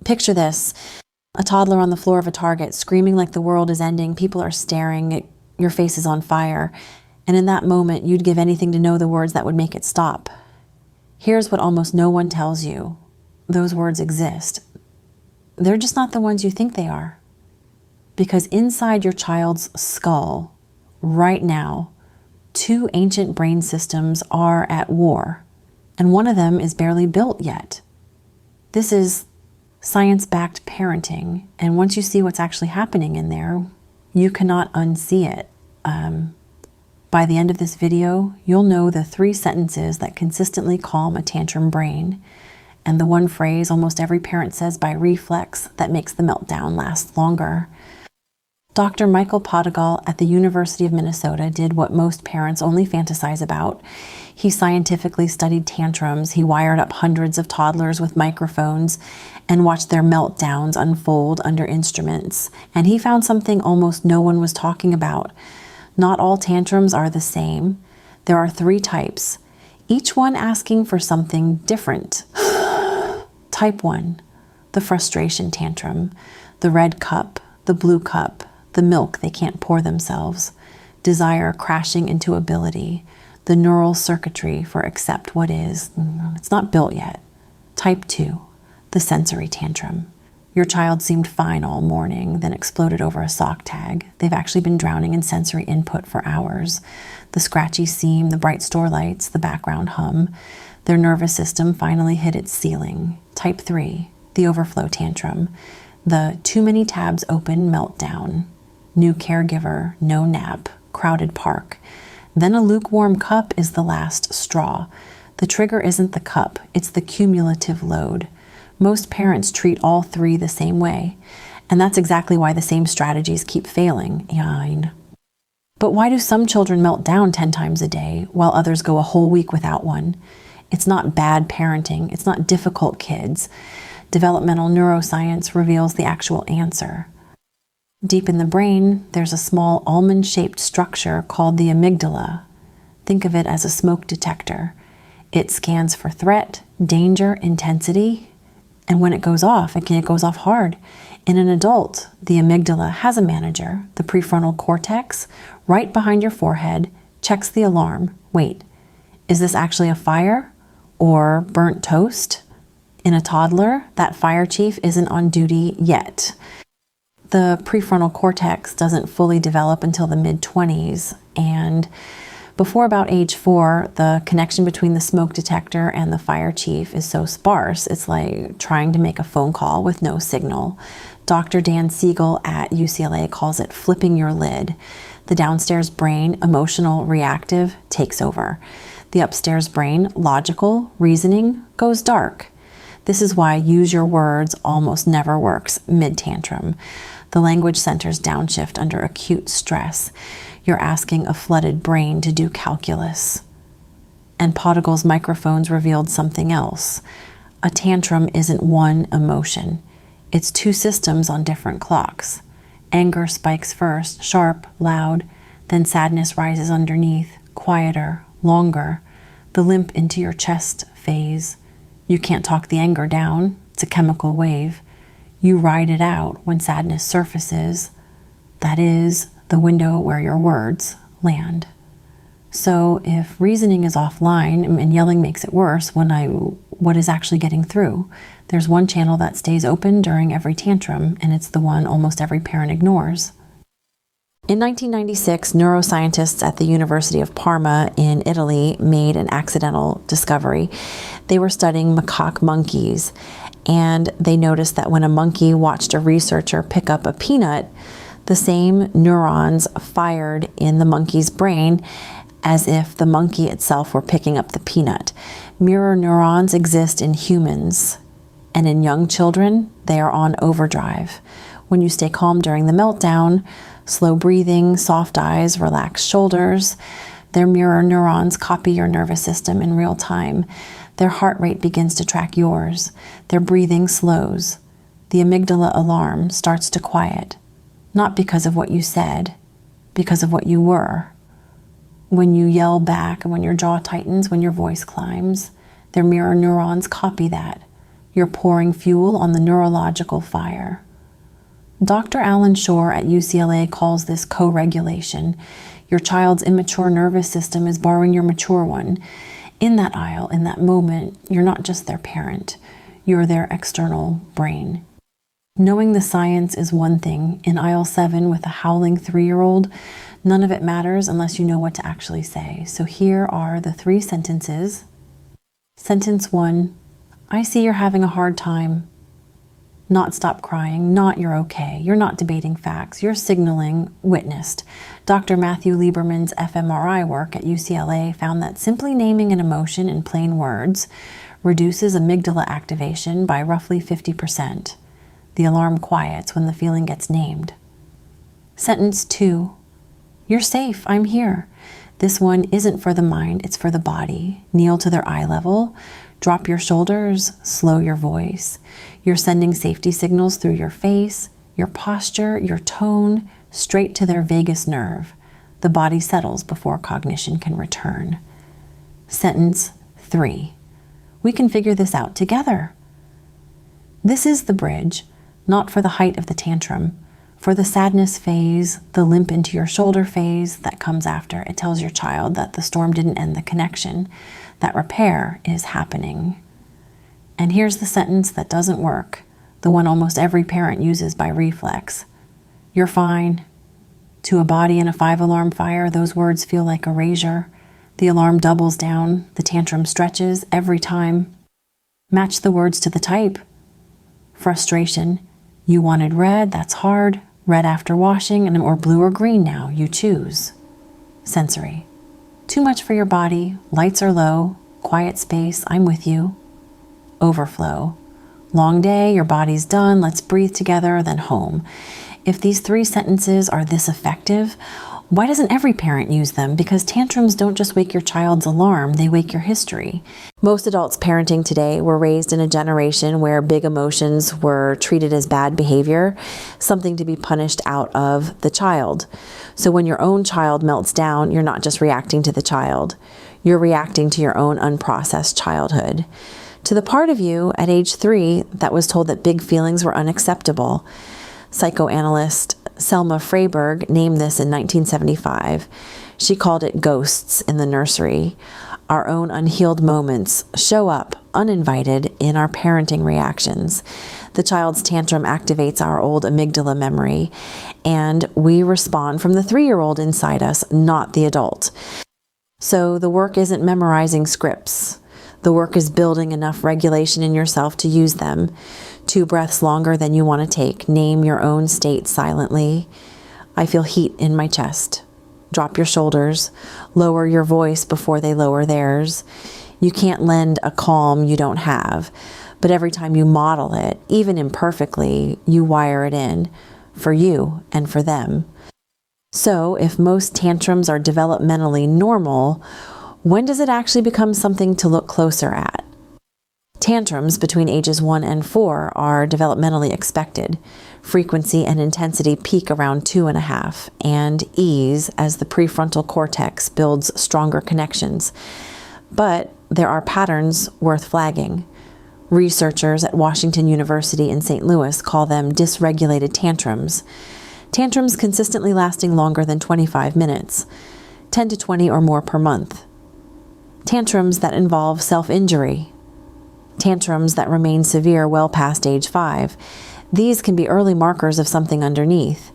Picture this, a toddler on the floor of a Target screaming like the world is ending. People are staring, your face is on fire. And in that moment, you'd give anything to know the words that would make it stop. Here's what almost no one tells you. Those words exist. They're just not the ones you think they are. Because inside your child's skull, right now, two ancient brain systems are at war, and one of them is barely built yet. This is science-backed parenting, and once you see what's actually happening in there, you cannot unsee it. By the end of this video, you'll know the 3 sentences that consistently calm a tantrum brain, and the one phrase almost every parent says by reflex that makes the meltdown last longer. Dr. Michael Potegal at the University of Minnesota did what most parents only fantasize about. He scientifically studied tantrums. He wired up hundreds of toddlers with microphones and watched their meltdowns unfold under instruments. And he found something almost no one was talking about. Not all tantrums are the same. There are 3 types, each one asking for something different. Type 1, the frustration tantrum, the red cup, the blue cup, the milk they can't pour themselves, desire crashing into ability, the neural circuitry for accept what is. It's not built yet. Type 2, the sensory tantrum. Your child seemed fine all morning, then exploded over a sock tag. They've actually been drowning in sensory input for hours. The scratchy seam, the bright store lights, the background hum. Their nervous system finally hit its ceiling. Type 3, the overflow tantrum. The too many tabs open meltdown. New caregiver, no nap, crowded park. Then a lukewarm cup is the last straw. The trigger isn't the cup, it's the cumulative load. Most parents treat all 3 the same way, and that's exactly why the same strategies keep failing. But why do some children melt down 10 times a day while others go a whole week without one? It's not bad parenting, it's not difficult kids. Developmental neuroscience reveals the actual answer. Deep in the brain, there's a small almond-shaped structure called the amygdala. Think of it as a smoke detector. It scans for threat, danger, intensity, and when it goes off, it goes off hard. In an adult, the amygdala has a manager, the prefrontal cortex, right behind your forehead, checks the alarm. Wait, is this actually a fire or burnt toast? In a toddler, that fire chief isn't on duty yet. The prefrontal cortex doesn't fully develop until the mid-20s, and before about age 4, the connection between the smoke detector and the fire chief is so sparse, it's like trying to make a phone call with no signal. Dr. Dan Siegel at UCLA calls it flipping your lid. The downstairs brain, emotional, reactive, takes over. The upstairs brain, logical, reasoning, goes dark. This is why use your words almost never works mid-tantrum. The language centers downshift under acute stress. You're asking a flooded brain to do calculus. And Potegal's microphones revealed something else. A tantrum isn't one emotion. It's 2 systems on different clocks. Anger spikes first, sharp, loud, then sadness rises underneath, quieter, longer. The limp into your chest phase. You can't talk the anger down. It's a chemical wave. You ride it out when sadness surfaces. That is the window where your words land. So if reasoning is offline and yelling makes it worse, what is actually getting through? There's one channel that stays open during every tantrum, and it's the one almost every parent ignores. In 1996, neuroscientists at the University of Parma in Italy made an accidental discovery. They were studying macaque monkeys, and they noticed that when a monkey watched a researcher pick up a peanut, the same neurons fired in the monkey's brain as if the monkey itself were picking up the peanut. Mirror neurons exist in humans, and in young children, they are on overdrive. When you stay calm during the meltdown, slow breathing, soft eyes, relaxed shoulders, their mirror neurons copy your nervous system in real time. Their heart rate begins to track yours. Their breathing slows. The amygdala alarm starts to quiet, not because of what you said, because of what you were. When you yell back and when your jaw tightens, when your voice climbs, their mirror neurons copy that. You're pouring fuel on the neurological fire. Dr. Allan Schor at UCLA calls this co-regulation. Your child's immature nervous system is borrowing your mature one. In that aisle, in that moment, you're not just their parent. You're their external brain. Knowing the science is one thing. In aisle 7 with a howling 3-year-old, none of it matters unless you know what to actually say. So here are the 3 sentences. Sentence 1, I see you're having a hard time. Not stop crying, not you're okay. You're not debating facts. You're signaling witnessed. Dr. Matthew Lieberman's fMRI work at UCLA found that simply naming an emotion in plain words reduces amygdala activation by roughly 50%. The alarm quiets when the feeling gets named. Sentence 2, you're safe, I'm here. This one isn't for the mind, it's for the body. Kneel to their eye level. Drop your shoulders, slow your voice. You're sending safety signals through your face, your posture, your tone, straight to their vagus nerve. The body settles before cognition can return. Sentence 3. We can figure this out together. This is the bridge, not for the height of the tantrum, for the sadness phase, the limp into your shoulder phase that comes after. It tells your child that the storm didn't end the connection, that repair is happening. And here's the sentence that doesn't work, the one almost every parent uses by reflex. You're fine. To a body in a 5-alarm fire, those words feel like erasure. The alarm doubles down, the tantrum stretches every time. Match the words to the type. Frustration. You wanted red, that's hard. Red after washing, or blue or green now, you choose. Sensory. Too much for your body, lights are low, quiet space, I'm with you. Overflow. Long day, your body's done, let's breathe together, then home. If these 3 sentences are this effective, why doesn't every parent use them? Because tantrums don't just wake your child's alarm, they wake your history. Most adults parenting today were raised in a generation where big emotions were treated as bad behavior, something to be punished out of the child. So when your own child melts down, you're not just reacting to the child, you're reacting to your own unprocessed childhood. To the part of you at age 3 that was told that big feelings were unacceptable. Psychoanalyst Selma Fraiberg named this in 1975. She called it ghosts in the nursery. Our own unhealed moments show up uninvited in our parenting reactions. The child's tantrum activates our old amygdala memory, and we respond from the 3-year-old inside us, not the adult. So the work isn't memorizing scripts. The work is building enough regulation in yourself to use them. 2 breaths longer than you want to take. Name your own state silently. I feel heat in my chest. Drop your shoulders. Lower your voice before they lower theirs. You can't lend a calm you don't have, but every time you model it, even imperfectly, you wire it in for you and for them. So if most tantrums are developmentally normal, when does it actually become something to look closer at? Tantrums between ages 1 and 4 are developmentally expected. Frequency and intensity peak around 2.5, and ease as the prefrontal cortex builds stronger connections. But there are patterns worth flagging. Researchers at Washington University in St. Louis call them dysregulated tantrums. Tantrums consistently lasting longer than 25 minutes, 10 to 20 or more per month. Tantrums that involve self-injury. Tantrums that remain severe well past age 5. These can be early markers of something underneath.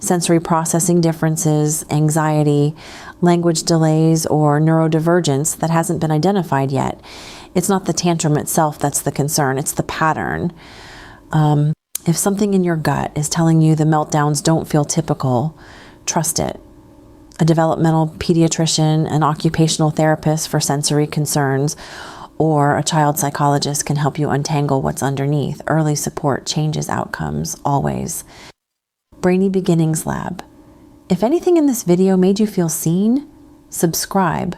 Sensory processing differences, anxiety, language delays, or neurodivergence that hasn't been identified yet. It's not the tantrum itself that's the concern, it's the pattern. If something in your gut is telling you the meltdowns don't feel typical, trust it. A developmental pediatrician, an occupational therapist for sensory concerns, or a child psychologist can help you untangle what's underneath. Early support changes outcomes, always. Brainy Beginnings Lab. If anything in this video made you feel seen, subscribe.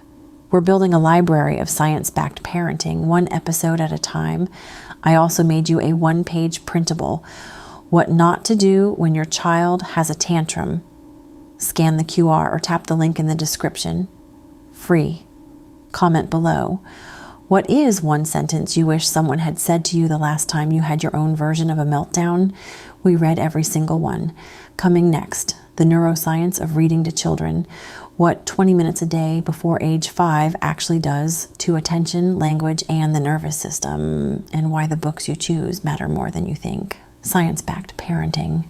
We're building a library of science-backed parenting, 1 episode at a time. I also made you a 1-page printable. What not to do when your child has a tantrum. Scan the QR or tap the link in the description. Free. Comment below. What is one sentence you wish someone had said to you the last time you had your own version of a meltdown? We read every single one. Coming next, the neuroscience of reading to children. What 20 minutes a day before age 5 actually does to attention, language, and the nervous system, and why the books you choose matter more than you think. Science-backed parenting.